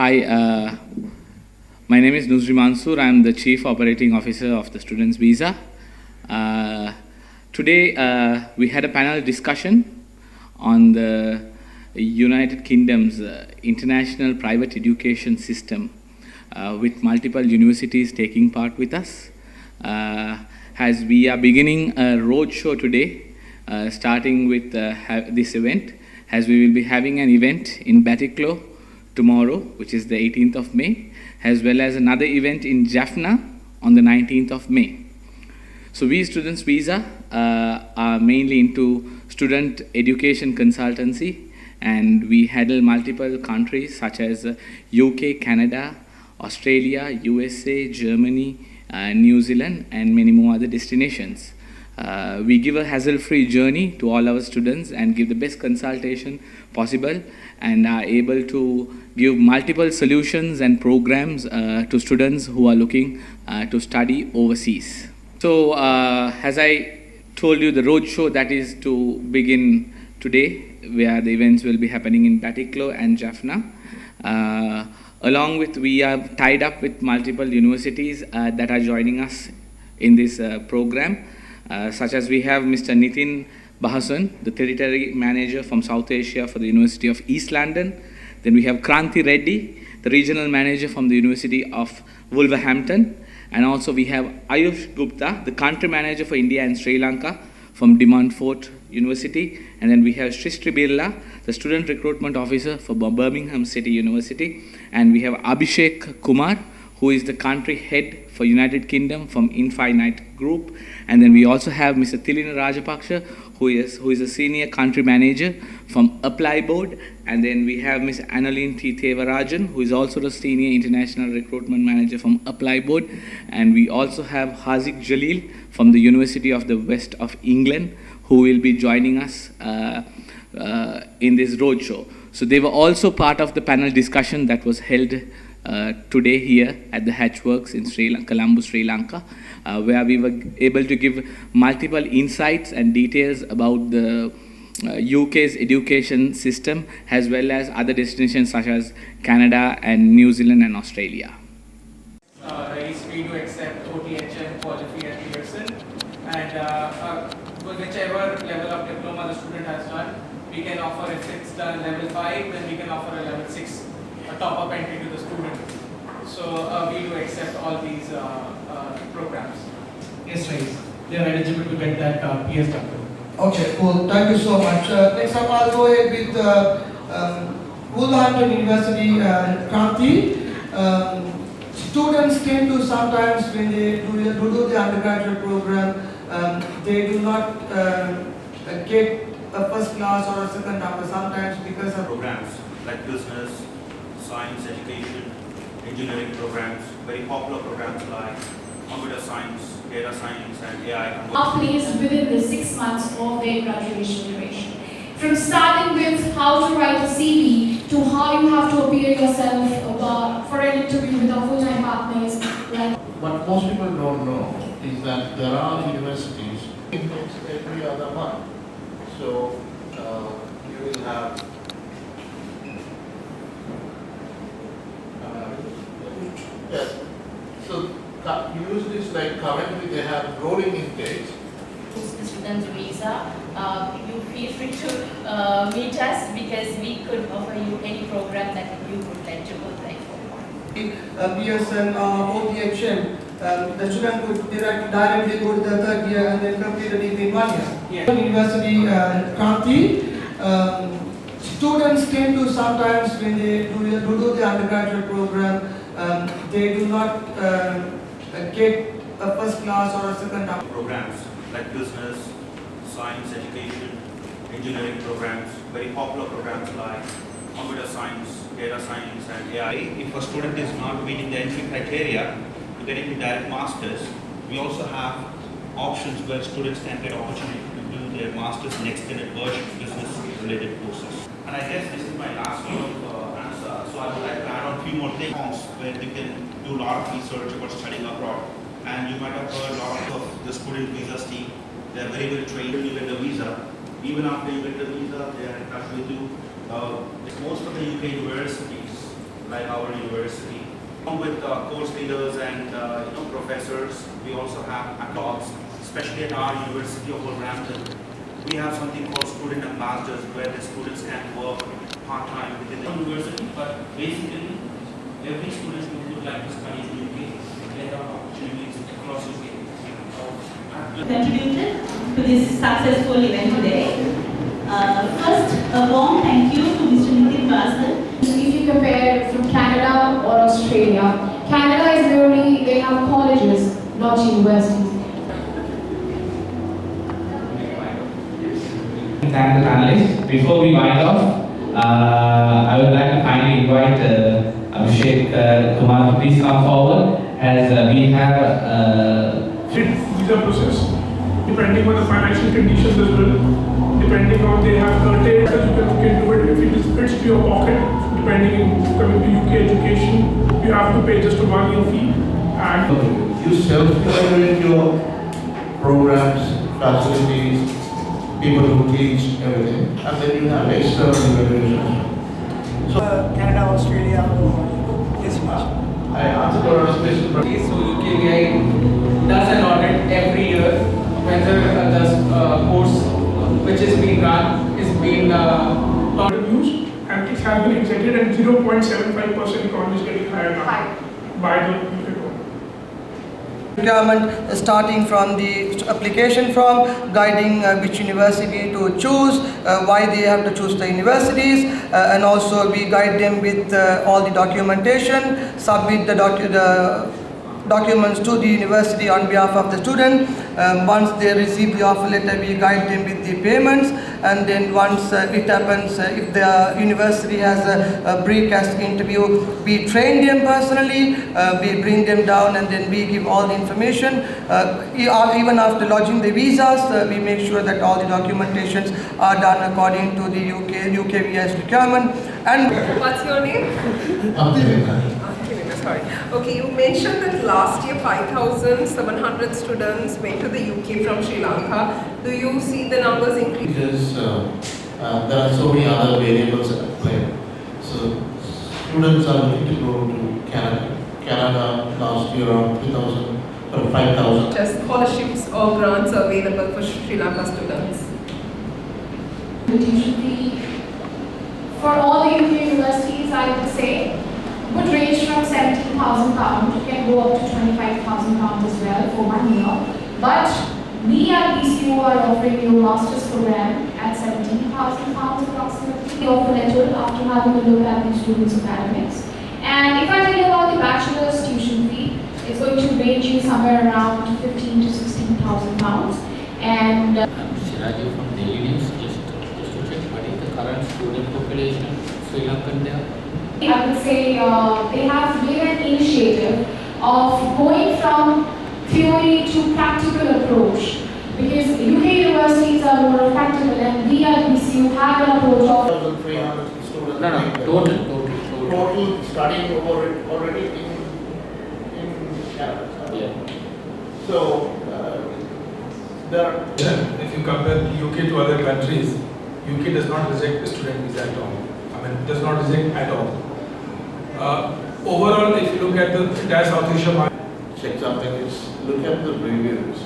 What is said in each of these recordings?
Hi, my name is Nuzri Mansoor. I'm the Chief Operating Officer of the Students Visa. Today, we had a panel discussion on the United Kingdom's international private education system with multiple universities taking part with us. As we are beginning a roadshow today, starting with this event, as we will be having an event in Batticalow tomorrow, which is the 18th of May, as well as another event in Jaffna on the 19th of May. So we Students Visa are mainly into student education consultancy, and we handle multiple countries such as UK, Canada, Australia, USA, Germany, New Zealand, and many more other destinations. We give a hassle-free journey to all our students and give the best consultation possible, and are able to give multiple solutions and programs to students who are looking to study overseas. So as I told you, the roadshow that is to begin today, where the events will be happening in Batticalow and Jaffna. Along with, we are tied up with multiple universities that are joining us in this program, such as we have Mr. Nitin Bahasan, the Territory Manager from South Asia for the University of East London. Then we have Kranti Reddy, the Regional Manager from the University of Wolverhampton. And also we have Ayush Gupta, the Country Manager for India and Sri Lanka from De Montfort University. And then we have Shristri Birla, the Student Recruitment Officer for Birmingham City University. And we have Abhishek Kumar, who is the Country Head for United Kingdom from Infinite Group. And then we also have Mr. Tilina Rajapaksha, who is a Senior Country Manager from Apply Board. And then we have Ms. Annalyn T. Thevarajan, who is also the Senior International Recruitment Manager from Apply Board. And we also have Haziq Jalil from the University of the West of England, who will be joining us in this roadshow. So they were also part of the panel discussion that was held today here at the Hatchworks in Colombo, Sri Lanka, where we were able to give multiple insights and details about the UK's education system, as well as other destinations such as Canada and New Zealand and Australia. Is free to accept OTHM, Qualify and Pearson, and whichever level of diploma the student has done, we can offer, if it's done level 5, then we can offer a level 6, a top-up entry to the student. So we do accept all these programs. Yes, right. They are eligible to get that PSW. Okay, cool. Thank you so much. Next up, I'll go ahead with Wolverhampton University, Kranti. Students tend to sometimes, when they do the undergraduate program, they do not get a first class or a second number sometimes because of programs like business, science, education, engineering programs, very popular programs like computer science, data science, and AI. Are placed within the 6 months of their graduation duration. From starting with how to write a CV to how you have to appear yourself for an interview with our full-time partners. What most people don't know is that there are universities every other month. So you will have yes. So universities like currently they have rolling intakes. The Students Visa, you feel free to meet us because we could offer you any program that you would like to apply for. Pearson, OTHM, the student could directly go to the third year and then complete a degree in 1 year. Yeah. University, Kranti. Students tend to sometimes, when they do the undergraduate program, they do not get a first class or a second number. Programs like business, science, education, engineering programs, very popular programs like computer science, data science, and AI. If a student is not meeting the entry criteria to get into direct masters, we also have options where students can get opportunity to do their master's in extended version business related courses. And I guess this is my last answer, so I would like to add on a few more things where they can do a lot of research about studying abroad. And you might have heard a lot of the student visas team. They are very well trained when you get the visa. Even after you get the visa, they are in touch with you. Most of the UK universities like our university. Along with course leaders and professors, we also have talks, especially at our University of Wolverhampton. We have something called student ambassadors, where the students can work part-time within the university, but basically every student who would like to study in the UK get opportunities across UK. Contributed to this successful event today. First, a warm thank you to Mr. Nitin Vasan. If you compare from Canada or Australia, Canada is merely, they have colleges, not universities. Thank the panelists. Before we wind off, I would like to kindly invite Abhishek Kumar to please come forward, as we have visa process, depending on the financial conditions as well, depending on they have curtailed, you can do it if it fits to your pocket, depending on coming to UK education, you have to pay just a 1 year fee. And you self-evaluate your programs, facilities, people who teach, everything, and then you have external evaluations. So, Canada, Australia, this much. I answered for a special So UKVI does an audit every year whether the course which is being run is being used, and it has been accepted, and 0.75% economy is getting higher now by the UK government. Requirement starting from the application form, guiding which university to choose, why they have to choose the universities, and also we guide them with all the documentation, submit the documents to the university on behalf of the student. Once they receive the offer letter, we guide them with the payments, and then once it happens, if the university has a precast interview, we train them personally, we bring them down, and then we give all the information. Even after lodging the visas, we make sure that all the documentations are done according to the UKVI's requirement. And what's your name? Sorry. Okay, you mentioned that last year 5,700 students went to the UK from Sri Lanka. Do you see the numbers increase? Because there are so many other variables at play. So students are looking to go to Canada. Canada last year around 2,000 or 5,000. Just scholarships or grants available for Sri Lanka students? Usually, for all the UK universities, I would say, would range from £17,000, it can go up to £25,000 as well for 1 year. But we at BCU are offering you a master's program at £17,000 approximately. We offer letter after having a look at the students' academics. And if I tell you about the bachelor's tuition fee, it's going to range you somewhere around £15,000 to £16,000. And Shiraji from Daily News, just to check, what is the current student population Sri Lankan there? I would say they have made an initiative of going from theory to practical approach, because UK universities are more practical and we at BCU have an approach of 1,300 students. No, Total studying already in Canada. Yeah. So there. If you compare the UK to other countries, UK does not reject the student visa at all. I mean, does not reject at all. Overall, if you look at the entire South Asia market, Check something is look at the reviews.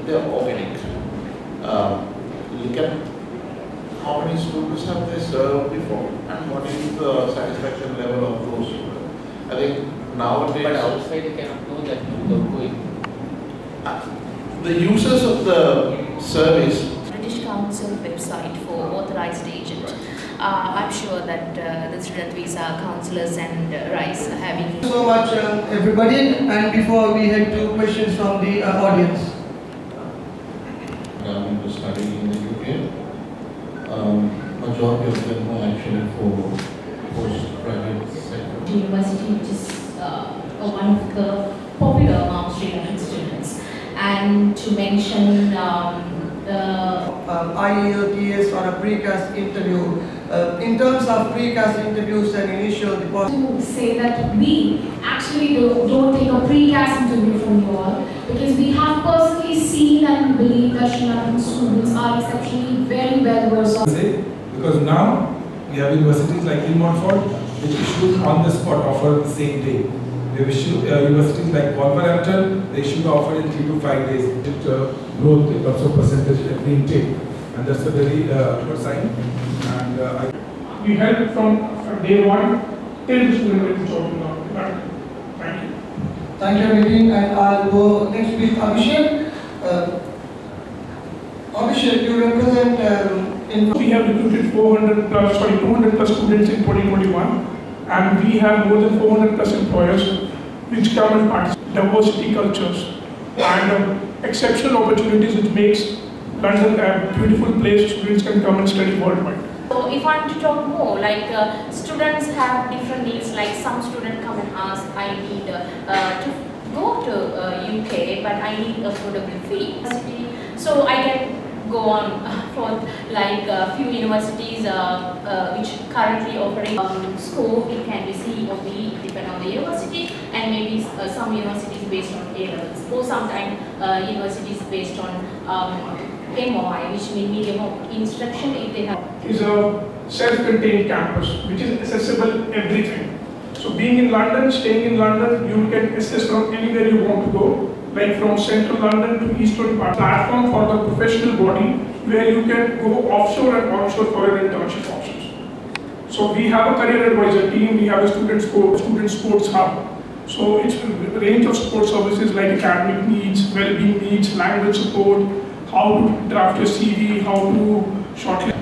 They're organic. Look at how many students have they served before and what is the satisfaction level of those students. I think nowadays. But outside you cannot know that without going. The users of the service. British Council website for authorized agent. I'm sure that the student visa counselors and RISE are having. Thank you so much, everybody. And before we head to questions from the audience. Going to study in the UK. Majority of them are actually for postgraduate sector. University, which is one of the popular among Sri Lankan students. And to mention the IELTS or a precast interview. In terms of precast interviews and initial deposit. to say that we actually don't take a precast interview from you all, because we have personally seen and believe that Sri Lankan students are exceptionally very well versed. because now we have universities like in Montfort, which issues on the spot offer the same day. They issue universities like Wolverhampton, they issue the offer in 3 to 5 days. Growth in terms of percentage every intake, and that's a very good sign. And we help from day one till the student is joining now. Thank you. Thank you, Nitin. And I'll go next with Abhishek. Abhishek, you represent We have recruited 200 plus students in 2021, and we have more than 400 plus employers which come and participate. Diversity cultures and exceptional opportunities which makes London a beautiful place. Students can come and study worldwide. So if I'm to talk more, like students have different needs, like some students come and ask, I need to go to UK, but I need affordable fee. So I can go on for like a few universities which currently offering scope. It can be C or B, depending on the university, and maybe some universities based on A levels, or sometimes universities based on MOI, which means medium of instruction. If they have is a self-contained campus which is accessible everything. So being in London, staying in London, you can access from anywhere you want to go, like from central London to eastern part. Platform for the professional body where you can go offshore and onshore for your internship options. So we have a career advisor team, we have a student sports hub. So it's a range of support services like academic needs, well-being needs, language support, how to draft your CV, how to shortlist.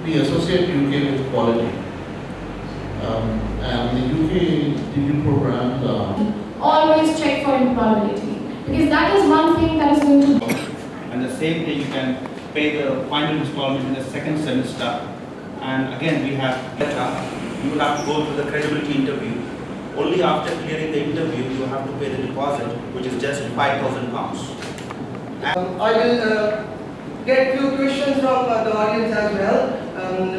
We associate UK with quality. And the UK degree programs Always check for employability, because that is one thing that is going to. And the same day you can pay the final installment in the second semester. And again, we have you will have to go through the credibility interview. Only after clearing the interview, you have to pay the deposit, which is just £5,000. I will get few questions from the audience as well.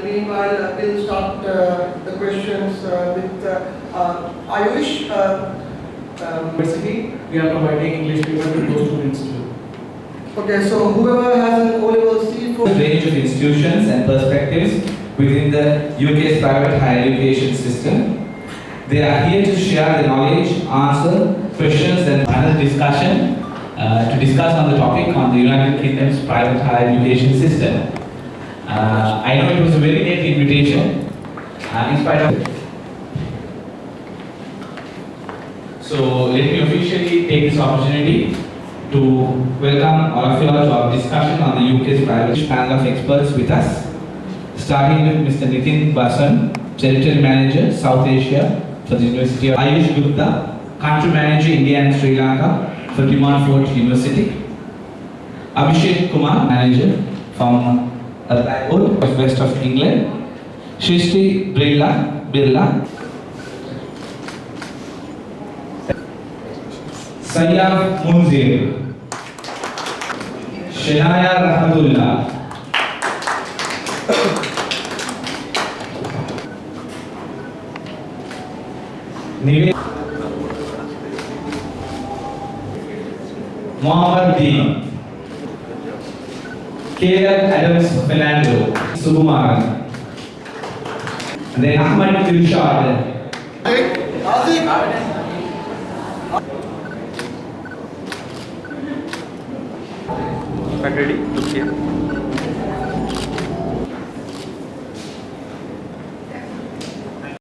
Meanwhile, we'll start the questions with Ayush. University, we are providing English paper to those students too. Okay, so whoever has an O-level C4. Range of institutions and perspectives within the UK's private higher education system. They are here to share their knowledge, answer questions and panel discussion to discuss on the topic on the United Kingdom's private higher education system. I know it was a very late invitation in spite of it. So let me officially take this opportunity to welcome all of you all to our discussion on the UK's private panel of experts with us, starting with Mr. Nitin Basan, Territory Manager, South Asia for the University of Ayush Gupta, Country Manager, India and Sri Lanka for Dimon Fort University, Abhishek Kumar, Manager from Blackwood, West of England, Shristi Birla, Sayyaf Munzir, Shenaya Rahmatullah, Mohammed Dean, K.L. Adams Fernando, Sukumaran, and then Ahmad Irshad. Ready? Look here.